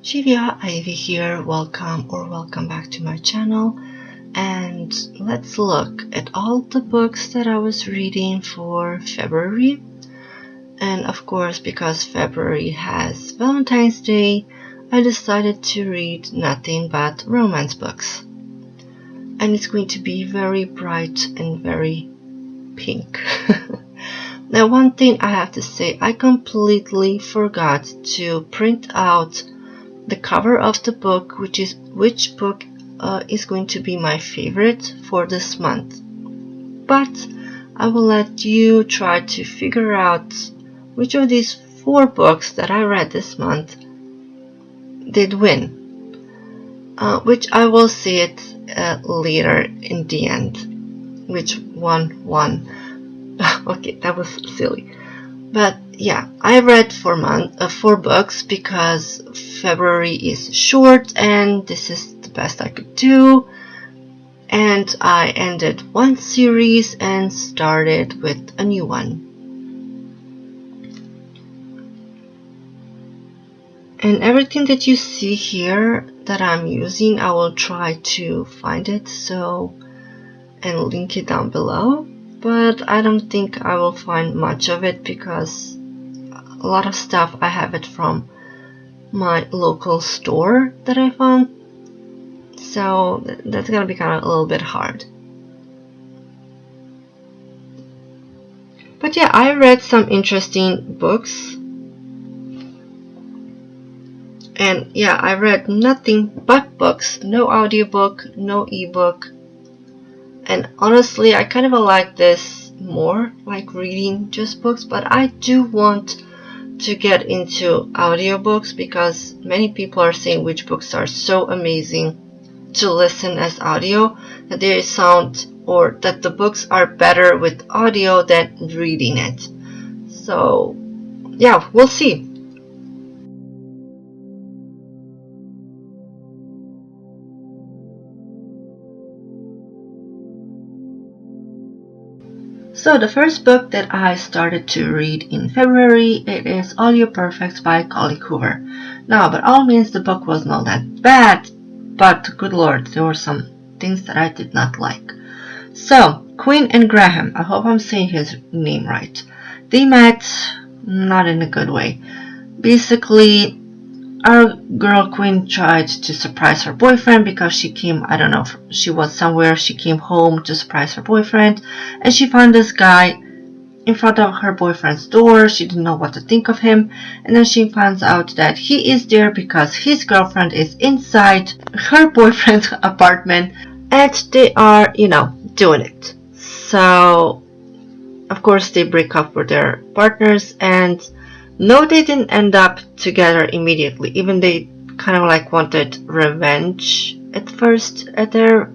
Živjo, Ivy here, welcome back to my channel, and let's look at all the books that I was reading for February. And of course, because February has Valentine's Day, I decided to read nothing but romance books. And it's going to be very bright and very pink. Now, one thing I have to say, I completely forgot to print out the cover of the book, which book is going to be my favorite for this month. But I will let you try to figure out which of these 4 books that I read this month did win, which I will see it later in the end, which one won. Okay, that was silly. But yeah, I read 4 books because February is short and this is the best I could do. And I ended one series and started with a new one. And everything that you see here that I'm using, I will try to find it and link it down below. But I don't think I will find much of it because a lot of stuff I have it from my local store that I found. So that's gonna be kind of a little bit hard. But yeah, I read some interesting books. And yeah, I read nothing but books, no audiobook, no ebook. And honestly, I kind of like this more, like reading just books, but I do want to get into audiobooks because many people are saying which books are so amazing to listen as audio, that they sound, or that the books are better with audio than reading it. So yeah, we'll see. So the first book that I started to read in February, it is All Your Perfects by Colleen Hoover. Now, by all means, the book was not that bad, but good lord, there were some things that I did not like. So, Quinn and Graham, I hope I'm saying his name right, they met not in a good way. Basically, our girl Quinn tried to surprise her boyfriend because she came, I don't know, she was somewhere, she came home to surprise her boyfriend, and she found this guy in front of her boyfriend's door. She didn't know what to think of him, and then she finds out that he is there because his girlfriend is inside her boyfriend's apartment, and they are, doing it. So, of course, they break up with their partners, and no, they didn't end up together immediately. Even they kind of like wanted revenge at first at their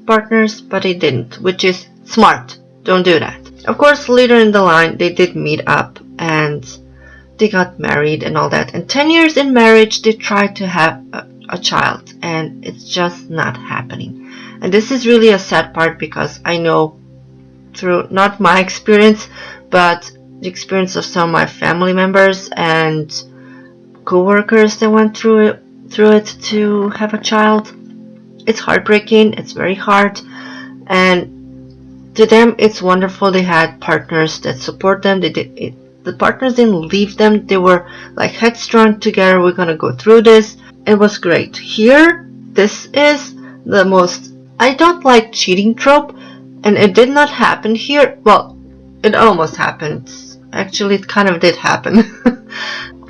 partners, but they didn't, which is smart. Don't do that. Of course, later in the line, they did meet up and they got married and all that. And 10 years in marriage, they tried to have a child, and it's just not happening. And this is really a sad part because I know through not my experience, but the experience of some of my family members and co-workers that went through it to have a child. It's heartbreaking, it's very hard, and to them it's wonderful. They had partners that support them. The partners didn't leave them. They were like headstrong together. We're gonna go through this. It was great. Here, this is the most, I don't like cheating trope, and it did not happen here. Well, it almost happened. Actually, it kind of did happen.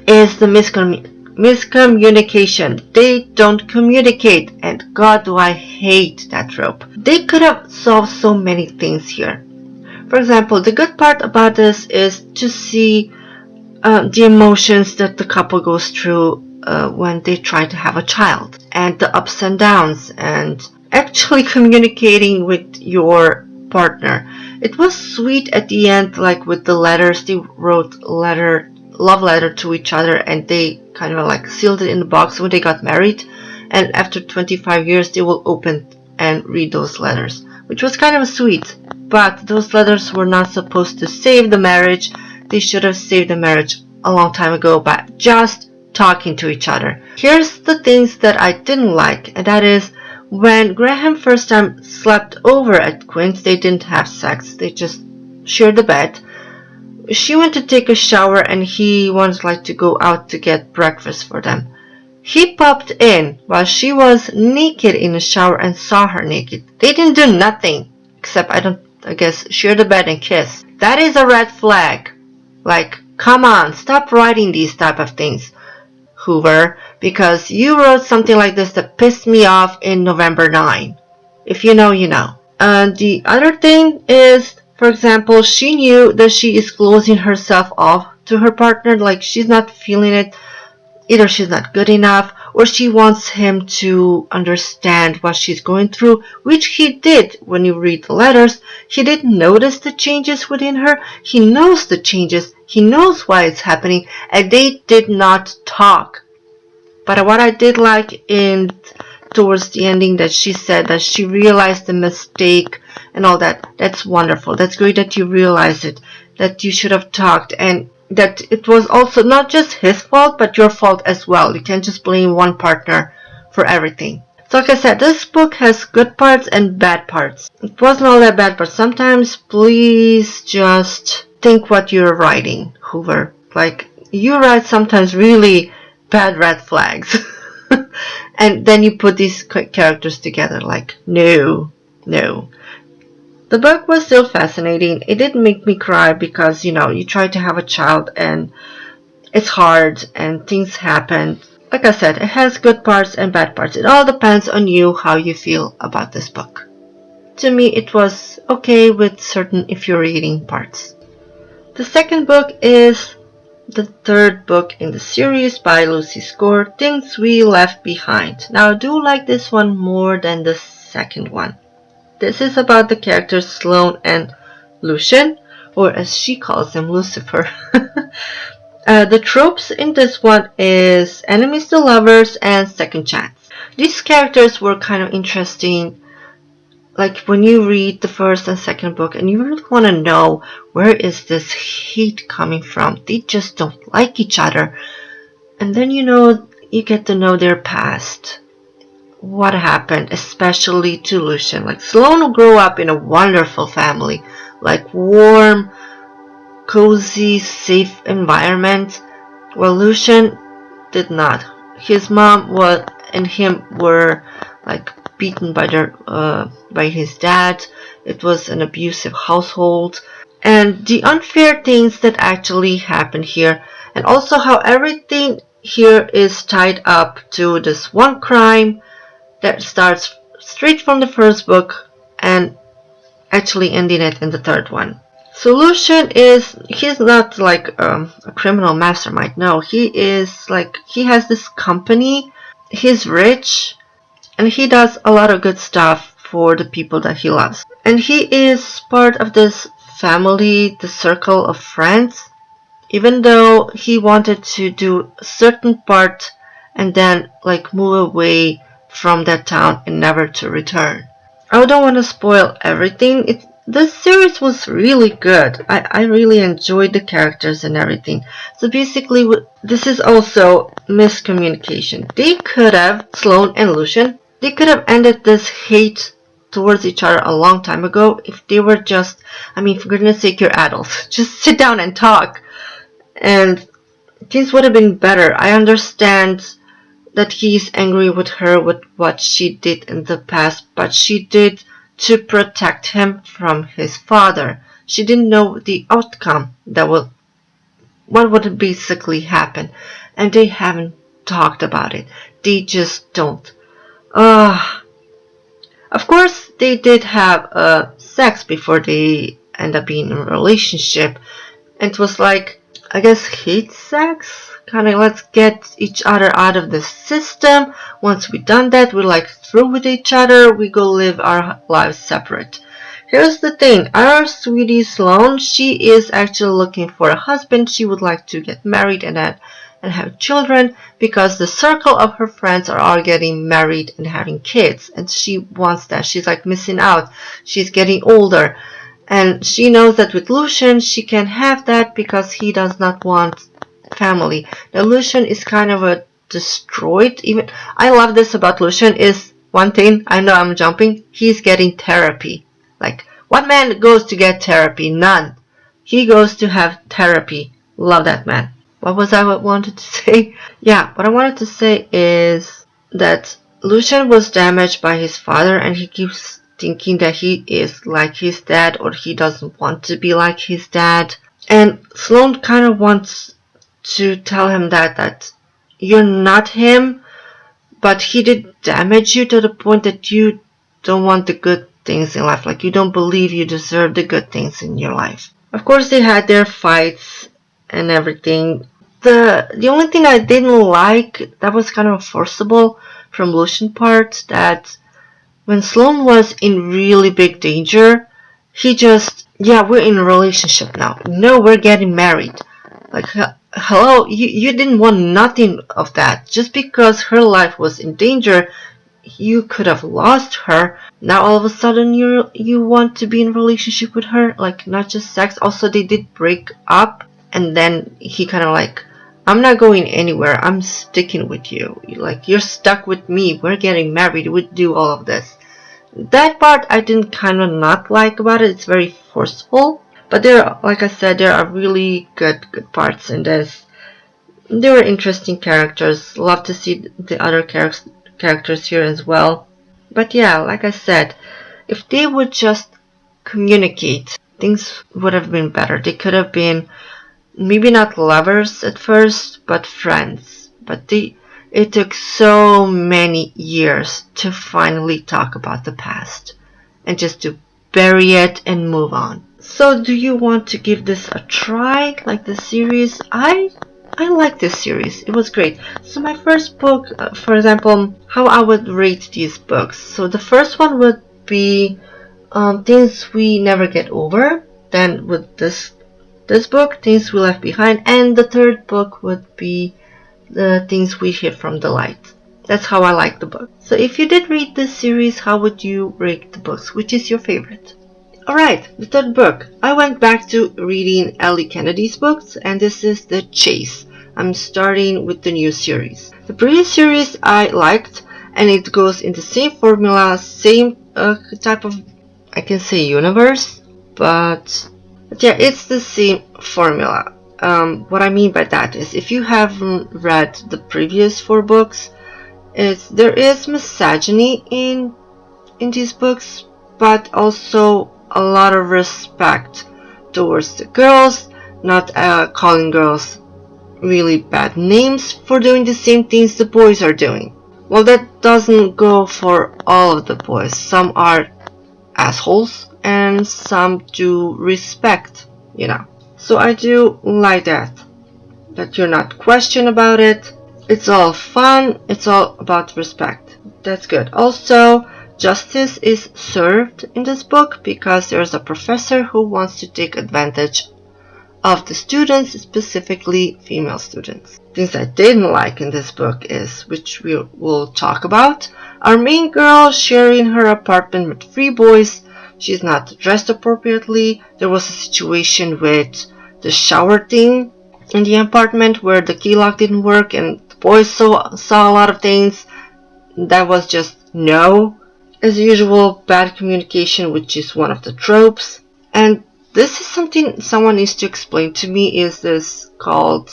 Is the miscommunication. They don't communicate, and God, do I hate that trope. They could have solved so many things here. For example, the good part about this is to see the emotions that the couple goes through when they try to have a child, and the ups and downs, and actually communicating with your partner. It was sweet at the end, like with the letters. They wrote love letter to each other, and they kind of like sealed it in the box when they got married. And after 25 years, they will open and read those letters, which was kind of sweet. But those letters were not supposed to save the marriage. They should have saved the marriage a long time ago by just talking to each other. Here's the things that I didn't like, and that is when Graham first time slept over at Quinn's, they didn't have sex, they just shared the bed. She went to take a shower and he wanted to go out to get breakfast for them. He popped in while she was naked in the shower and saw her naked. They didn't do nothing except, I guess, share the bed and kiss. That is a red flag. Come on, stop writing these type of things, Hoover, because you wrote something like this that pissed me off in November 9. If you know, you know. And the other thing is, for example, she knew that she is closing herself off to her partner, she's not feeling it. Either she's not good enough, or she wants him to understand what she's going through, which he did when you read the letters. He did notice the changes within her. He knows the changes. He knows why it's happening, and they did not talk. But what I did like towards the ending, that she said that she realized the mistake and all that. That's wonderful. That's great that you realize it, that you should have talked, and that it was also not just his fault, but your fault as well. You can't just blame one partner for everything. So like I said, this book has good parts and bad parts. It wasn't all that bad, but sometimes please just think what you're writing, Hoover. You write sometimes really bad red flags. And then you put these characters together no. The book was still fascinating. It didn't make me cry because, you try to have a child and it's hard and things happen. Like I said, it has good parts and bad parts. It all depends on you, how you feel about this book. To me, it was okay with certain infuriating parts. The second book is the third book in the series by Lucy Score, Things We Left Behind. Now, I do like this one more than the second one. This is about the characters Sloane and Lucian, or as she calls him, Lucifer. The tropes in this one is enemies to lovers and second chance. These characters were kind of interesting. When you read the first and second book and you really want to know where is this hate coming from. They just don't like each other. And then you get to know their past. What happened, especially to Lucian. Sloane grew up in a wonderful family, warm, cozy, safe environment. Well, Lucian did not. His mom and him were beaten by his dad. It was an abusive household, and the unfair things that actually happened here, and also how everything here is tied up to this one crime that starts straight from the first book and actually ending it in the third one. So Lucian he's not a criminal mastermind. No, he has this company. He's rich and he does a lot of good stuff for the people that he loves. And he is part of this family, the circle of friends, even though he wanted to do a certain part and then move away from that town and never to return. I don't want to spoil everything. This series was really good. I really enjoyed the characters and everything. So basically, this is also miscommunication. They could have, Sloane and Lucian, they could have ended this hate towards each other a long time ago if they were just, for goodness sake, you're adults. Just sit down and talk. And things would have been better. I understand that he's angry with her with what she did in the past, but she did to protect him from his father. She didn't know the outcome what would basically happen, and they haven't talked about it. They just don't. Of course, they did have sex before they end up being in a relationship, and it was I guess hate sex. Kind of let's get each other out of the system. Once we've done that, we're through with each other. We go live our lives separate. Here's the thing. Our sweetie Sloane, she is actually looking for a husband. She would like to get married and have children because the circle of her friends are all getting married and having kids. And she wants that. She's missing out. She's getting older. And she knows that with Lucian, she can have that because he does not want family. Now Lucian is kind of a destroyed. Even I love this about Lucian is one thing, I know I'm jumping, he's getting therapy. Like, what man goes to get therapy? None. He goes to have therapy. Love that man. What was I wanted to say? Yeah, what I wanted to say is that Lucian was damaged by his father, and he keeps thinking that he is like his dad, or he doesn't want to be like his dad. And Sloane kind of wants to tell him that you're not him, but he did damage you to the point that you don't want the good things in life. Like, you don't believe you deserve the good things in your life. Of course, they had their fights and everything. The only thing I didn't like, that was kind of forcible from Lucian part, that when Sloane was in really big danger, he just, yeah, we're in a relationship now. No, we're getting married. Like, hello, you didn't want nothing of that. Just because her life was in danger, you could have lost her. Now all of a sudden you want to be in a relationship with her, like not just sex. Also, they did break up, and then he kind of like, I'm not going anywhere, I'm sticking with you. Like, you're stuck with me, we're getting married, we do all of this. That part I didn't kind of not like about it. It's very forceful. But there, like I said, there are really good parts in this. There were interesting characters. Love to see the other characters here as well. But yeah, like I said, if they would just communicate, things would have been better. They could have been maybe not lovers at first, but friends. But it took so many years to finally talk about the past and just to bury it and move on. So do you want to give this a try, like the series? I like this series. It was great. So my first book, for example, how I would rate these books. So the first one would be Things We Never Get Over. Then with this book, Things We Left Behind. And the third book would be The Things We Hid from the Light. That's how I like the book. So if you did read this series, how would you rate the books? Which is your favorite? Alright, the third book. I went back to reading Elle Kennedy's books, and this is The Chase. I'm starting with the new series. The previous series I liked, and it goes in the same formula, same type of, I can say, universe, but yeah, it's the same formula. What I mean by that is, if you haven't read the previous 4 books, there is misogyny in these books, but also a lot of respect towards the girls, not calling girls really bad names for doing the same things the boys are doing. Well, that doesn't go for all of the boys. Some are assholes and some do respect, you know. So I do like that you're not questioned about it. It's all fun, it's all about respect. That's good. Also, justice is served in this book because there's a professor who wants to take advantage of the students, specifically female students. Things I didn't like in this book is, which we will talk about, our main girl sharing her apartment with 3 boys. She's not dressed appropriately. There was a situation with the shower thing in the apartment where the key lock didn't work, and the boys saw a lot of things. That was just no. As usual, bad communication, which is one of the tropes. And this is something someone needs to explain to me. Is this called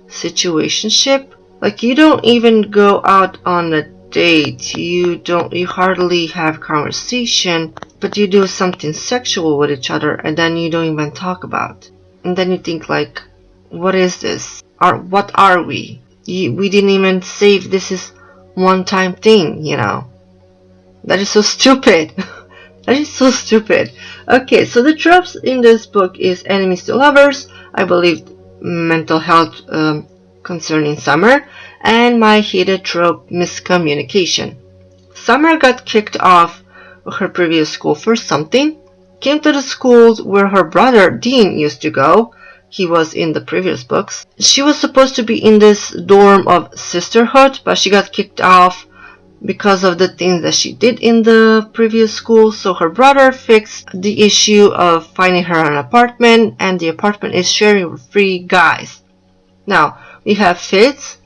situationship? Like, you don't even go out on a date, you hardly have conversation, but you do something sexual with each other, and then you don't even talk about. And then you think, like, what is this? What are we? We didn't even say if this is one-time thing, you know. That is so stupid. That is so stupid. Okay, so the tropes in this book is enemies to lovers, I believe mental health concerning Summer, and my hated trope, miscommunication. Summer got kicked off her previous school for something, came to the school where her brother Dean used to go. He was in the previous books. She was supposed to be in this dorm of sisterhood, but she got kicked off because of the things that she did in the previous school. So her brother fixed the issue of finding her an apartment, and the apartment is sharing with 3 guys. Now we have Fitz,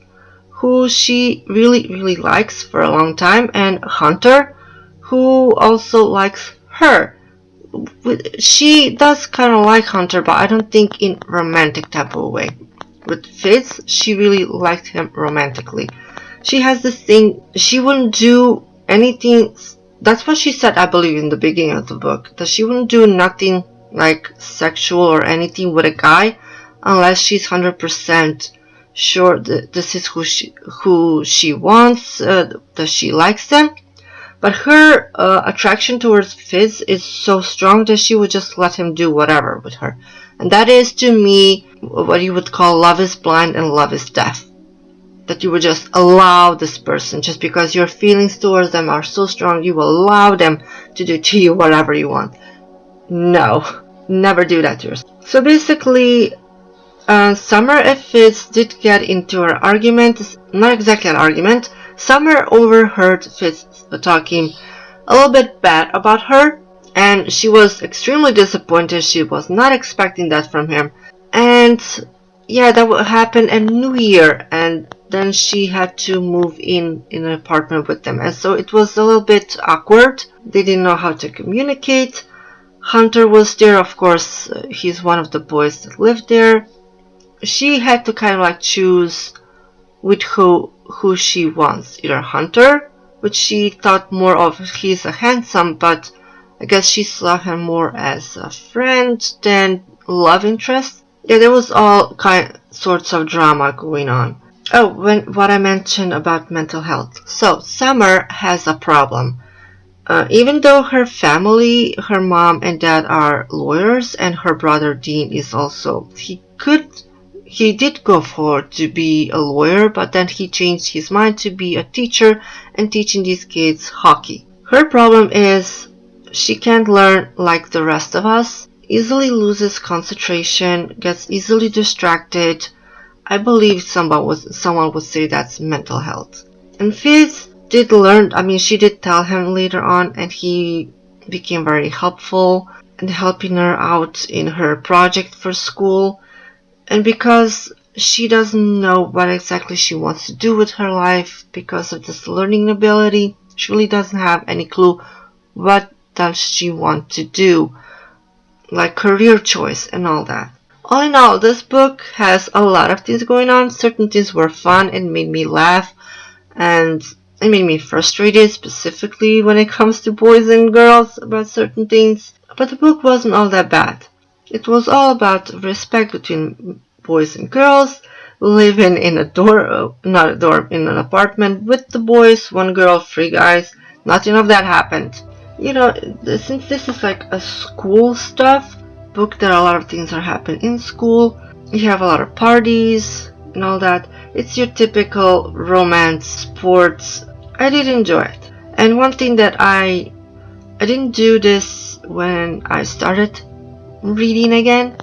who she really likes for a long time, and Hunter, who also likes her. She does kind of like Hunter, but I don't think in romantic type of way. With Fitz, she really liked him romantically. She has this thing, she wouldn't do anything, that's what she said, I believe, in the beginning of the book, that she wouldn't do nothing like sexual or anything with a guy unless she's 100% sure that this is who she wants, that she likes them. But her attraction towards Fizz is so strong that she would just let him do whatever with her. And that is, to me, what you would call love is blind and love is deaf. That you would just allow this person, just because your feelings towards them are so strong, you will allow them to do to you whatever you want. No, never do that to yourself. So basically, Summer and Fitz did get into an argument, not exactly an argument. Summer overheard Fitz talking a little bit bad about her, and she was extremely disappointed. She was not expecting that from him. And yeah, that would happen in New Year, and then she had to move in an apartment with them, and so it was a little bit awkward. They didn't know how to communicate. Hunter was there, of course, he's one of the boys that lived there. She had to kind of like choose with who she wants, either Hunter, which she thought more of, he's a handsome, but I guess she saw him more as a friend than love interest. Yeah, there was all sorts of drama going on. Oh, what I mentioned about mental health. So, Summer has a problem. Even though her family, her mom and dad are lawyers, and her brother Dean is also, he did go forward to be a lawyer, but then he changed his mind to be a teacher and teaching these kids hockey. Her problem is she can't learn like the rest of us, easily loses concentration, gets easily distracted. I believe someone would say that's mental health. And Fizz did learn, she did tell him later on, and he became very helpful and helping her out in her project for school. And because she doesn't know what exactly she wants to do with her life because of this learning ability, she really doesn't have any clue what does she want to do, like career choice and all that. All in all, this book has a lot of things going on. Certain things were fun and made me laugh, and it made me frustrated, specifically when it comes to boys and girls about certain things. But the book wasn't all that bad. It was all about respect between boys and girls, living in in an apartment with the boys, one girl, 3 guys. Nothing of that happened. Since this is like a school stuff book, there are a lot of things that happen in school. You have a lot of parties and all that. It's your typical romance, sports. I did enjoy it. And one thing that I didn't do this when I started reading again,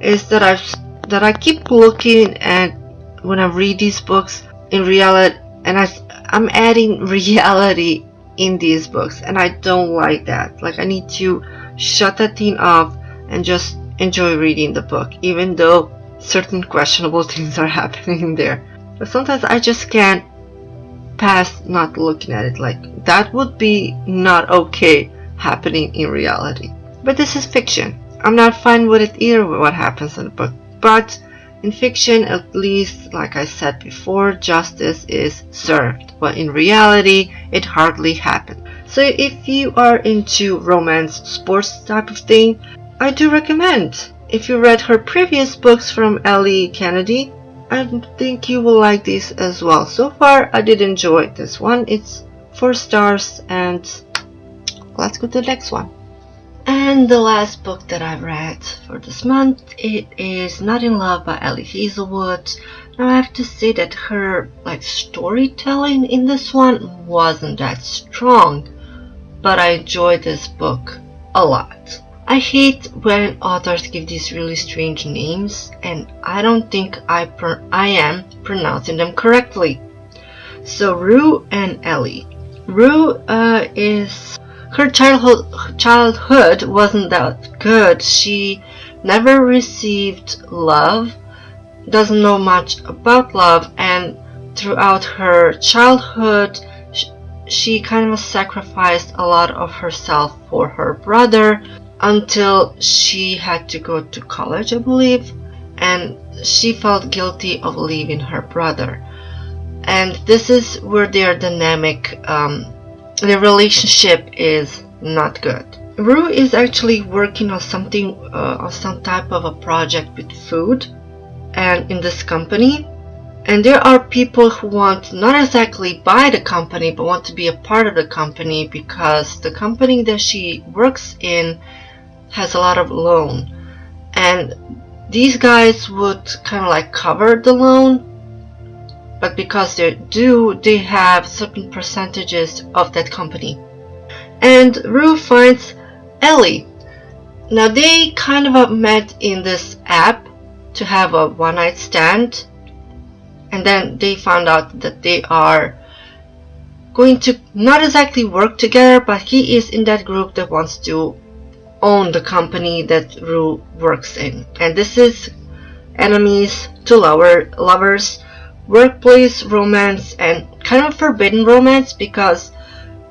is that I keep looking at, when I read these books, in reality, and I'm adding reality in these books, and I don't like that. Like, I need to shut that thing off and just enjoy reading the book, even though certain questionable things are happening there. But sometimes I just can't pass not looking at it. Like, that would be not okay happening in reality. But this is fiction. I'm not fine with it either, with what happens in the book. But in fiction, at least, like I said before, justice is served. But in reality, it hardly happened. So if you are into romance, sports type of thing, I do recommend. If you read her previous books from Elle Kennedy, I think you will like these as well. So far, I did enjoy this one. It's 4 stars, and let's go to the next one. And the last book that I've read for this month, it is Not in Love by Elle Hazelwood. Now I have to say that her storytelling in this one wasn't that strong, but I enjoyed this book a lot. I hate when authors give these really strange names, and I don't think I am pronouncing them correctly. So Rue and Elle. Rue is... Her childhood wasn't that good. She never received love, doesn't know much about love, and throughout her childhood, she kind of sacrificed a lot of herself for her brother until she had to go to college, I believe, and she felt guilty of leaving her brother. And this is where their dynamic, their relationship is not good. Rue is actually working on something, on some type of a project with food and in this company. And there are people who want not exactly buy the company, but want to be a part of the company because the company that she works in has a lot of loan. And these guys would kind of like cover the loan, but because they have certain percentages of that company. And Rue finds Elle. Now they kind of met in this app to have a one-night stand. And then they found out that they are going to not exactly work together, but he is in that group that wants to own the company that Rue works in. And this is enemies to lovers, workplace romance, and kind of forbidden romance because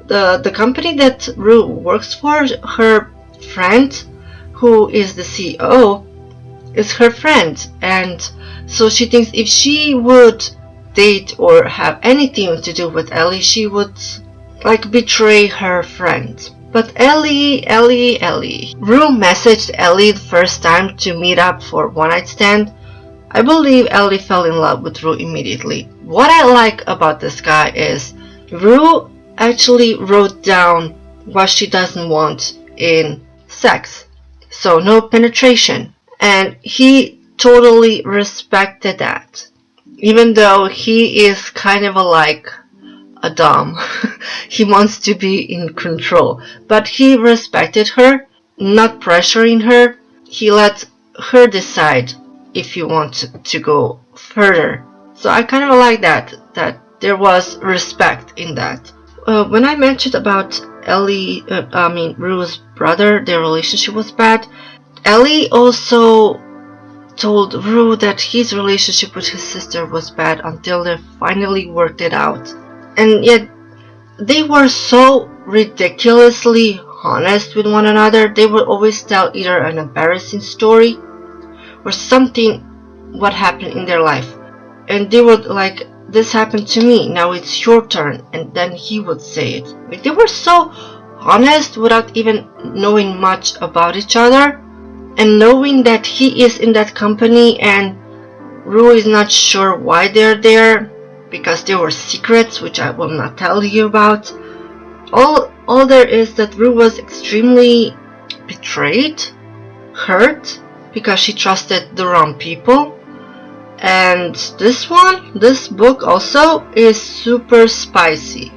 the company that Rue works for, her friend, who is the CEO, is her friend, and so she thinks if she would date or have anything to do with Elle, she would like betray her friend. But Elle, Rue messaged Elle the first time to meet up for one night stand. I believe Elle fell in love with Rue immediately. What I like about this guy is Rue actually wrote down what she doesn't want in sex. So no penetration. And he totally respected that. Even though he is kind of like a dom. He wants to be in control. But he respected her, not pressuring her. He let her decide if he wants to go further. So I kind of like that there was respect in that. When I mentioned about Rue's brother, their relationship was bad. Elle also told Rue that his relationship with his sister was bad until they finally worked it out. And yet, they were so ridiculously honest with one another. They would always tell either an embarrassing story or something what happened in their life. And they would like, this happened to me, now it's your turn. And then he would say it. Like, they were so honest without even knowing much about each other. And knowing that he is in that company and Rue is not sure why they're there because there were secrets which I will not tell you about. All there is that Rue was extremely betrayed, hurt because she trusted the wrong people. And this book also is super spicy.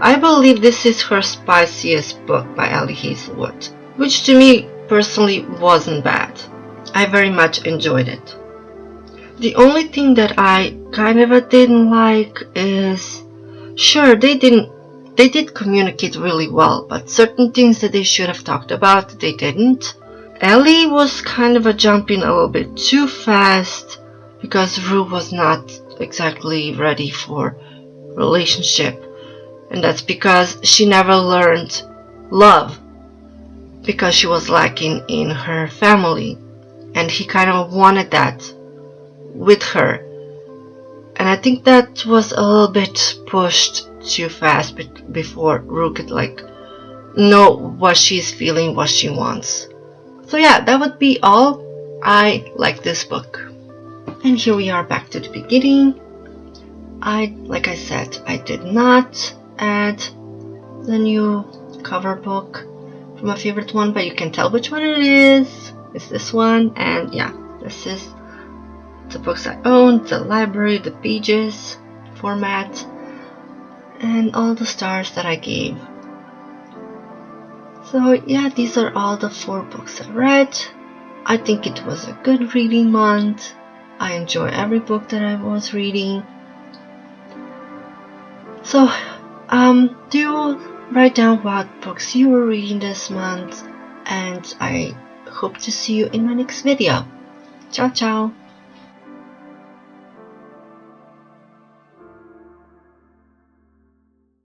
I believe this is her spiciest book by Elle Hazelwood, which to me personally wasn't bad. I very much enjoyed it. The only thing that I kind of didn't like is, sure, they did communicate really well, but certain things that they should have talked about, they didn't. Elle was kind of jumping a little bit too fast because Rue was not exactly ready for relationship, and that's because she never learned love. Because she was lacking in her family, and he kind of wanted that with her. And I think that was a little bit pushed too fast before Rue could like know what she's feeling, what she wants. So yeah, that would be all. I like this book. And here we are back to the beginning. Like I said, I did not add the new cover book from my favorite one, but you can tell which one it is. It's this one, and yeah, this is the books I own, the library, the pages, format, and all the stars that I gave. So yeah, these are all the 4 books I read. I think it was a good reading month. I enjoy every book that I was reading. So do write down what books you were reading this month, and I hope to see you in my next video. Ciao ciao!